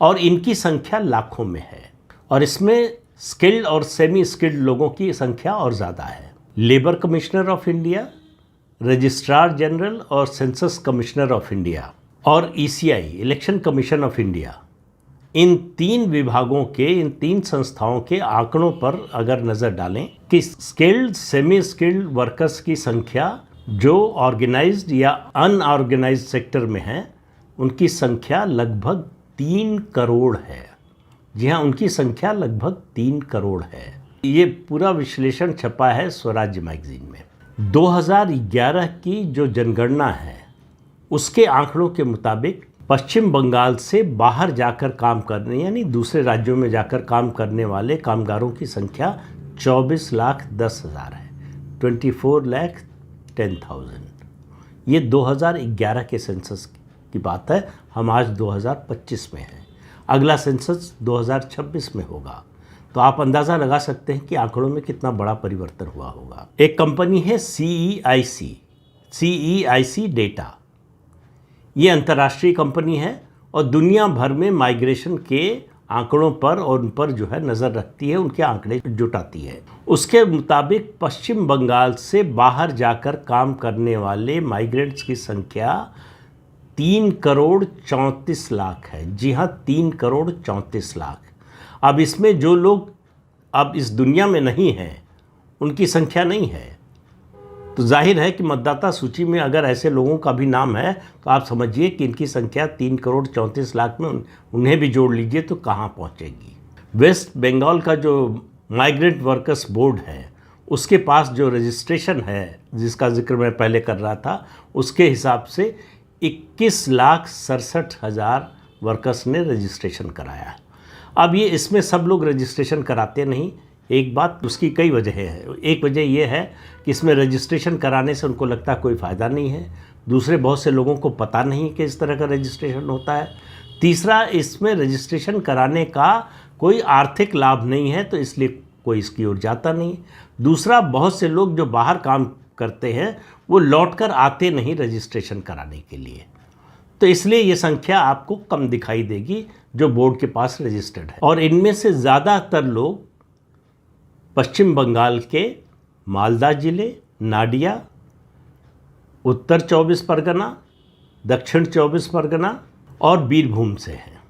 और इनकी संख्या लाखों में है और इसमें स्किल्ड और सेमी स्किल्ड लोगों की संख्या और ज़्यादा है। Labour commissioner of India, registrar general और सेंसस कमिश्नर ऑफ इंडिया और ECI election commission of India, इन 3 विभागों के, इन 3 संस्थाओं के आंकड़ों पर अगर नज़र डालें कि स्किल्ड सेमी स्किल्ड वर्कर्स की संख्या जो ऑर्गेनाइज्ड या अनऑर्गेनाइज्ड सेक्टर में है उनकी संख्या लगभग 3 करोड़ है। जी हाँ, उनकी संख्या लगभग 3 करोड़ है। ये पूरा विश्लेषण छपा है स्वराज्य मैगजीन में। 2011 की जो जनगणना है उसके आंकड़ों के मुताबिक पश्चिम बंगाल से बाहर जाकर काम करने यानी दूसरे राज्यों में जाकर काम करने वाले कामगारों की संख्या 24,10,000 है, 24,10,000। ये 2011 के सेंसस की बात है। हम आज 2025 में हैं, अगला सेंसस 2026 में होगा। तो आप अंदाज़ा लगा सकते हैं कि आंकड़ों में कितना बड़ा परिवर्तन हुआ होगा। एक कंपनी है CEIC डेटा। ये अंतर्राष्ट्रीय कंपनी है और दुनिया भर में माइग्रेशन के आंकड़ों पर और उन पर जो है नज़र रखती है, उनके आंकड़े जुटाती है। उसके मुताबिक पश्चिम बंगाल से बाहर जाकर काम करने वाले माइग्रेंट्स की संख्या 3 करोड़ 34 लाख है। जी हाँ, 3 करोड़ 34 लाख। अब इसमें जो लोग अब इस दुनिया में नहीं हैं उनकी संख्या नहीं है। तो जाहिर है कि मतदाता सूची में अगर ऐसे लोगों का भी नाम है तो आप समझिए कि इनकी संख्या 3 करोड़ 34 लाख में उन्हें भी जोड़ लीजिए तो कहाँ पहुँचेगी। वेस्ट बंगाल का जो माइग्रेंट वर्कर्स बोर्ड है उसके पास जो रजिस्ट्रेशन है जिसका जिक्र मैं पहले कर रहा था, उसके हिसाब से 21,67,000 वर्कर्स ने रजिस्ट्रेशन कराया है। अब ये इसमें सब लोग रजिस्ट्रेशन कराते नहीं। एक बात, उसकी कई वजह है। एक वजह ये है कि इसमें रजिस्ट्रेशन कराने से उनको लगता कोई फ़ायदा नहीं है। दूसरे, बहुत से लोगों को पता नहीं कि इस तरह का रजिस्ट्रेशन होता है। तीसरा, इसमें रजिस्ट्रेशन कराने का कोई आर्थिक लाभ नहीं है तो इसलिए कोई इसकी ओर जाता नहीं। दूसरा, बहुत से लोग जो बाहर काम करते हैं वो लौटकर आते नहीं रजिस्ट्रेशन कराने के लिए, तो इसलिए ये संख्या आपको कम दिखाई देगी जो बोर्ड के पास रजिस्टर्ड है। और इनमें से ज़्यादातर लोग पश्चिम बंगाल के मालदा जिले, नाडिया, उत्तर 24 परगना, दक्षिण 24 परगना और बीरभूम से हैं।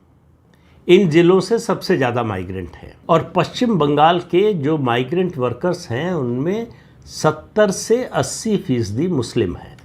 इन जिलों से सबसे ज़्यादा माइग्रेंट हैं और पश्चिम बंगाल के जो माइग्रेंट वर्कर्स हैं उनमें 70 से 80% मुस्लिम हैं।